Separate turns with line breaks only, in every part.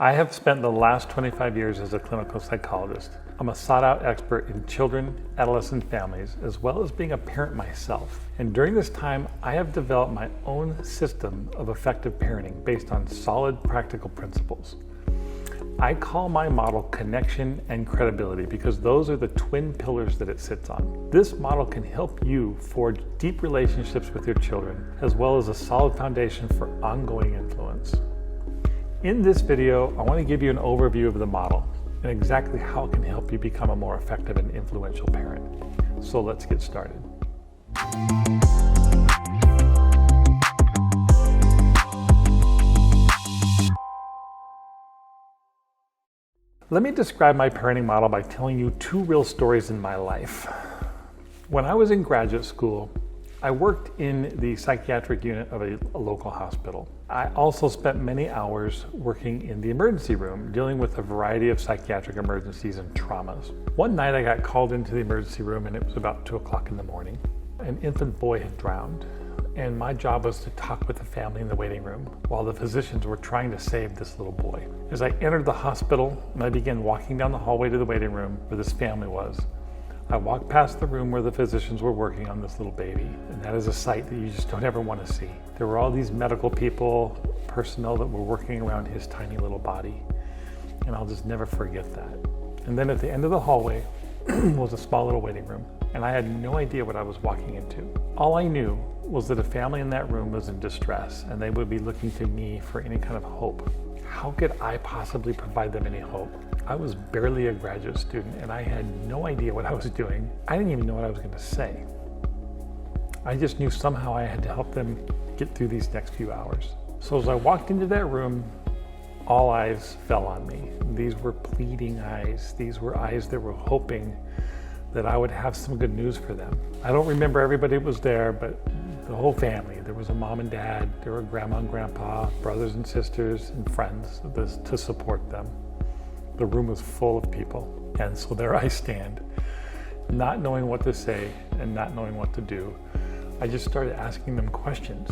I have spent the last 25 years as a clinical psychologist. I'm a sought-out expert in children, adolescent families, as well as being a parent myself. And during this time, I have developed my own system of effective parenting based on solid practical principles. I call my model connection and credibility because those are the twin pillars that it sits on. This model can help you forge deep relationships with your children, as well as a solid foundation for ongoing influence. In this video, I want to give you an overview of the model and exactly how it can help you become a more effective and influential parent. So let's get started. Let me describe my parenting model by telling you two real stories in my life. When I was in graduate school, I worked in the psychiatric unit of a local hospital. I also spent many hours working in the emergency room, dealing with a variety of psychiatric emergencies and traumas. One night I got called into the emergency room and it was about 2 o'clock in the morning. An infant boy had drowned, and my job was to talk with the family in the waiting room while the physicians were trying to save this little boy. As I entered the hospital and I began walking down the hallway to the waiting room where this family was, I walked past the room where the physicians were working on this little baby, and that is a sight that you just don't ever want to see. There were all these medical people, personnel that were working around his tiny little body, and I'll just never forget that. And then at the end of the hallway was a small little waiting room, and I had no idea what I was walking into. All I knew was that a family in that room was in distress, and they would be looking to me for any kind of hope. How could I possibly provide them any hope? I was barely a graduate student and I had no idea what I was doing. I didn't even know what I was going to say. I just knew somehow I had to help them get through these next few hours. So as I walked into that room, all eyes fell on me. These were pleading eyes. These were eyes that were hoping that I would have some good news for them. I don't remember everybody that was there, but the whole family. There was a mom and dad, there were grandma and grandpa, brothers and sisters, and friends to support them. The room was full of people. And so there I stand, not knowing what to say and not knowing what to do. I just started asking them questions.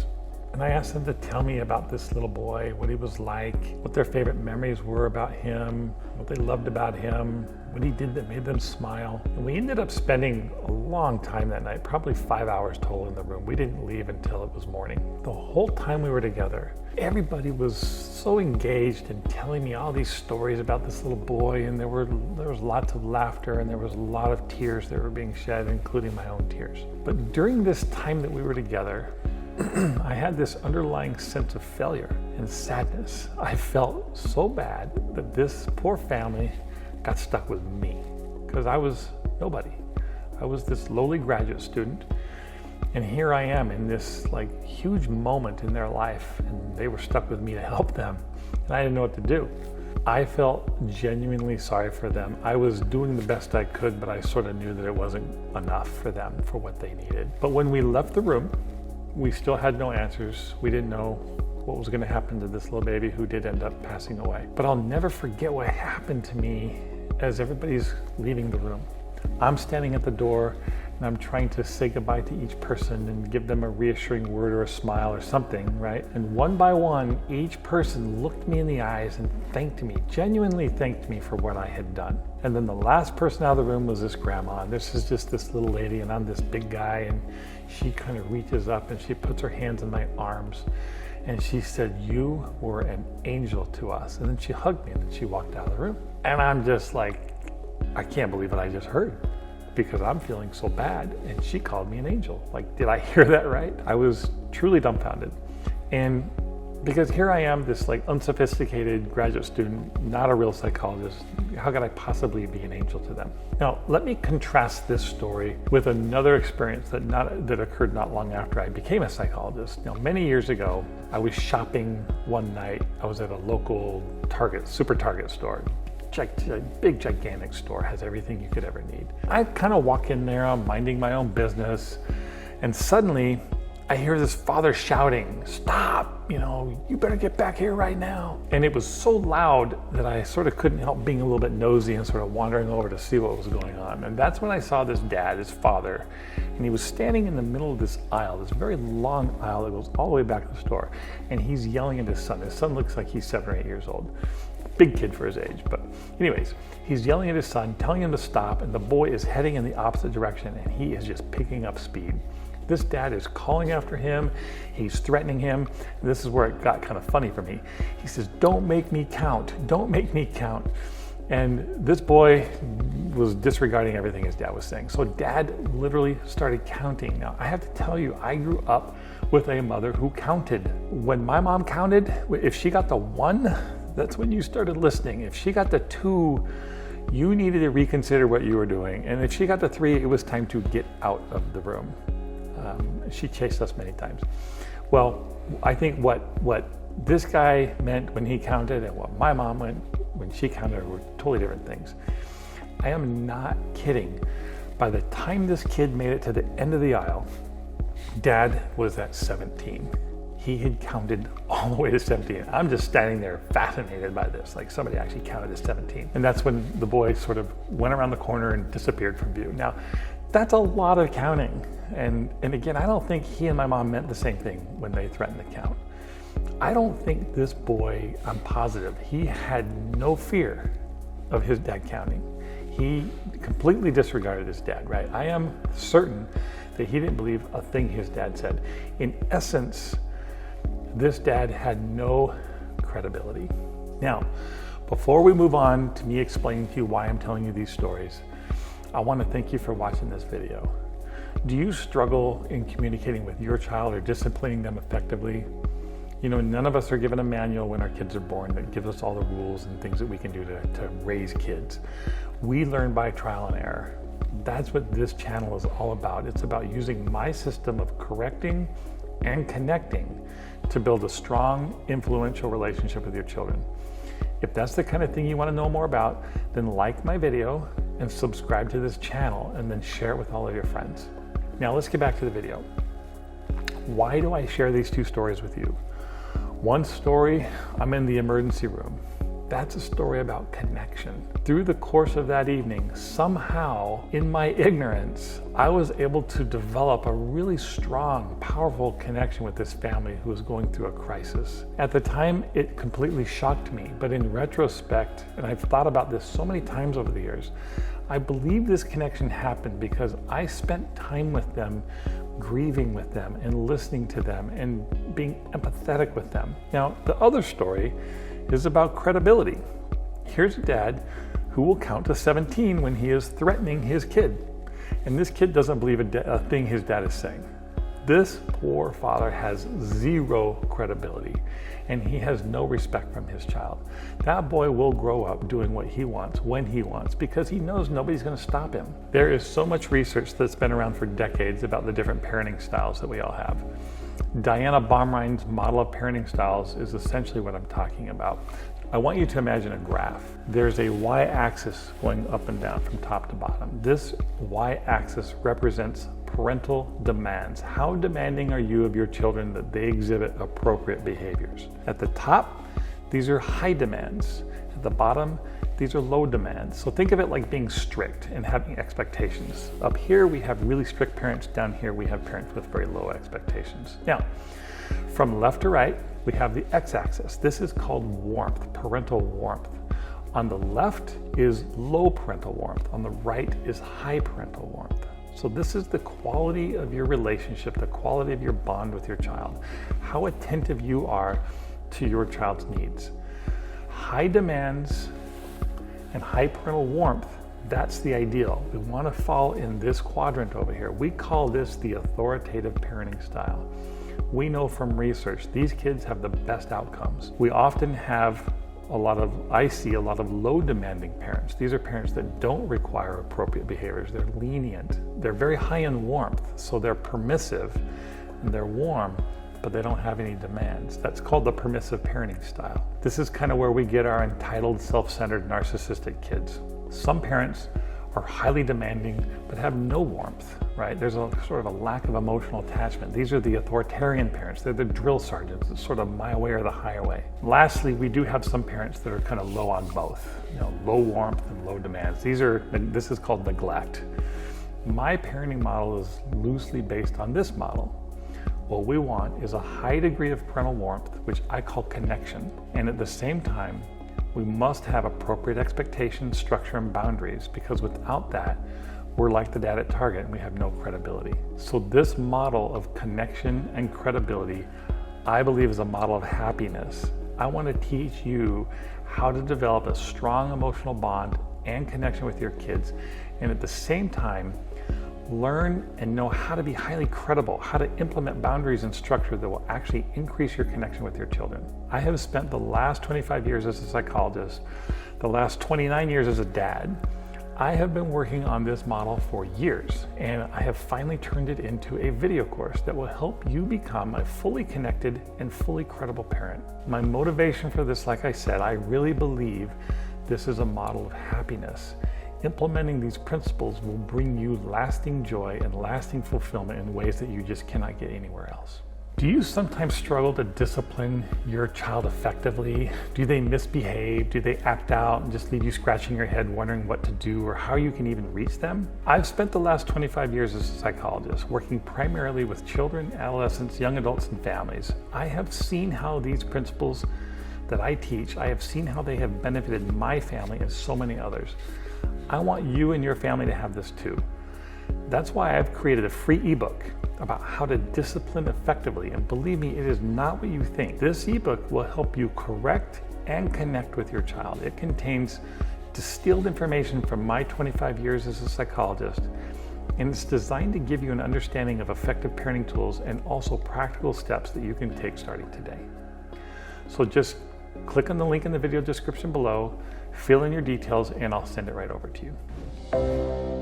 And I asked them to tell me about this little boy, what he was like, what their favorite memories were about him, what they loved about him, what he did that made them smile. And we ended up spending a long time that night, probably 5 hours total in the room. We didn't leave until it was morning. The whole time we were together, everybody was so engaged in telling me all these stories about this little boy, and there was lots of laughter and there was a lot of tears that were being shed, including my own tears. But during this time that we were together, I had this underlying sense of failure and sadness. I felt so bad that this poor family got stuck with me because I was nobody. I was this lowly graduate student, and here I am in this huge moment in their life, and they were stuck with me to help them, and I didn't know what to do. I felt genuinely sorry for them. I was doing the best I could, but I sort of knew that it wasn't enough for them, for what they needed. But when we left the room, we still had no answers. We didn't know what was going to happen to this little baby who did end up passing away. But I'll never forget what happened to me as everybody's leaving the room. I'm standing at the door and I'm trying to say goodbye to each person and give them a reassuring word or a smile or something, right? And one by one, each person looked me in the eyes and thanked me, genuinely thanked me for what I had done. And then the last person out of the room was this grandma. And this is just this little lady, and I'm this big guy, and she kind of reaches up and she puts her hands in my arms and she said, "You were an angel to us." And then she hugged me and then she walked out of the room. And I'm just like, I can't believe what I just heard, because I'm feeling so bad, and she called me an angel. Did I hear that right? I was truly dumbfounded. And because here I am, this unsophisticated graduate student, not a real psychologist, how could I possibly be an angel to them? Now, let me contrast this story with another experience that occurred not long after I became a psychologist. Now, many years ago, I was shopping one night. I was at a local Super Target store. Big gigantic store, has everything you could ever need. I kind of walk in there, I'm minding my own business, and suddenly I hear this father shouting, "Stop, you better get back here right now." And it was so loud that I sort of couldn't help being a little bit nosy and sort of wandering over to see what was going on. And that's when I saw this dad, his father, and he was standing in the middle of this aisle, this very long aisle that goes all the way back to the store, and he's yelling at his son. His son looks like he's 7 or 8 years old. big kid for his age. But anyways, he's yelling at his son, telling him to stop, and the boy is heading in the opposite direction, and he is just picking up speed. This dad is calling after him. He's threatening him. This is where it got kind of funny for me. He says, "Don't make me count. Don't make me count." And this boy was disregarding everything his dad was saying. So dad literally started counting. Now, I have to tell you, I grew up with a mother who counted. When my mom counted, if she got the 1, that's when you started listening. If she got the 2, you needed to reconsider what you were doing. And if she got the 3, it was time to get out of the room. She chased us many times. Well, I think what this guy meant when he counted and what my mom meant when she counted were totally different things. I am not kidding. By the time this kid made it to the end of the aisle, dad was at 17. He had counted all the way to 17. I'm just standing there fascinated by this, like somebody actually counted to 17. And that's when the boy sort of went around the corner and disappeared from view. Now, that's a lot of counting. And again, I don't think he and my mom meant the same thing when they threatened to count. I don't think this boy, I'm positive, he had no fear of his dad counting. He completely disregarded his dad, right? I am certain that he didn't believe a thing his dad said. In essence, this dad had no credibility. Now, before we move on to me explaining to you why I'm telling you these stories, I want to thank you for watching this video. Do you struggle in communicating with your child or disciplining them effectively? You know, none of us are given a manual when our kids are born that gives us all the rules and things that we can do to raise kids. We learn by trial and error. That's what this channel is all about. It's about using my system of correcting and connecting to build a strong, influential relationship with your children. If that's the kind of thing you want to know more about, then like my video and subscribe to this channel and then share it with all of your friends. Now let's get back to the video. Why do I share these 2 stories with you? One story, I'm in the emergency room. That's a story about connection. Through the course of that evening, somehow, in my ignorance, I was able to develop a really strong, powerful connection with this family who was going through a crisis. At the time, it completely shocked me, but in retrospect, and I've thought about this so many times over the years, I believe this connection happened because I spent time with them, grieving with them and listening to them and being empathetic with them. Now, the other story is about credibility. Here's a dad who will count to 17 when he is threatening his kid. And this kid doesn't believe a thing his dad is saying. This poor father has 0 credibility and he has no respect from his child. That boy will grow up doing what he wants when he wants because he knows nobody's going to stop him. There is so much research that's been around for decades about the different parenting styles that we all have. Diana Baumrein's model of parenting styles is essentially what I'm talking about. I want you to imagine a graph. There's a y-axis going up and down from top to bottom. This y-axis represents parental demands. How demanding are you of your children that they exhibit appropriate behaviors? At the top, these are high demands. At the bottom, these are low demands. So think of it like being strict and having expectations. Up here, we have really strict parents. Down here, we have parents with very low expectations. Now, from left to right, we have the x-axis. This is called warmth, parental warmth. On the left is low parental warmth. On the right is high parental warmth. So this is the quality of your relationship, the quality of your bond with your child, how attentive you are to your child's needs. High demands and high parental warmth, that's the ideal. We want to fall in this quadrant over here. We call this the authoritative parenting style. We know from research, these kids have the best outcomes. We often have I see a lot of low demanding parents. These are parents that don't require appropriate behaviors. They're lenient. They're very high in warmth. So they're permissive and they're warm, but they don't have any demands. That's called the permissive parenting style. This is kind of where we get our entitled, self-centered, narcissistic kids. Some parents are highly demanding, but have no warmth, right? There's a sort of a lack of emotional attachment. These are the authoritarian parents. They're the drill sergeants. It's sort of my way or the highway. Lastly, we do have some parents that are kind of low on both, low warmth and low demands. This is called neglect. My parenting model is loosely based on this model. What we want is a high degree of parental warmth, which I call connection. And at the same time, We must have appropriate expectations, structure, and boundaries, because without that, we're like the dad at Target and we have no credibility. So this model of connection and credibility, I believe, is a model of happiness. I want to teach you how to develop a strong emotional bond and connection with your kids, and at the same time, learn and know how to be highly credible, how to implement boundaries and structure that will actually increase your connection with your children. I have spent the last 25 years as a psychologist, the last 29 years as a dad. I have been working on this model for years, and I have finally turned it into a video course that will help you become a fully connected and fully credible parent. My motivation for this, like I said, I really believe this is a model of happiness. Implementing these principles will bring you lasting joy and lasting fulfillment in ways that you just cannot get anywhere else. Do you sometimes struggle to discipline your child effectively? Do they misbehave? Do they act out and just leave you scratching your head wondering what to do or how you can even reach them? I've spent the last 25 years as a psychologist working primarily with children, adolescents, young adults, and families. I have seen how these principles that I teach, I have seen how they have benefited my family and so many others. I want you and your family to have this too. That's why I've created a free ebook about how to discipline effectively, and believe me, it is not what you think. This ebook will help you correct and connect with your child. It contains distilled information from my 25 years as a psychologist, and it's designed to give you an understanding of effective parenting tools and also practical steps that you can take starting today. So just click on the link in the video description below, fill in your details, and I'll send it right over to you.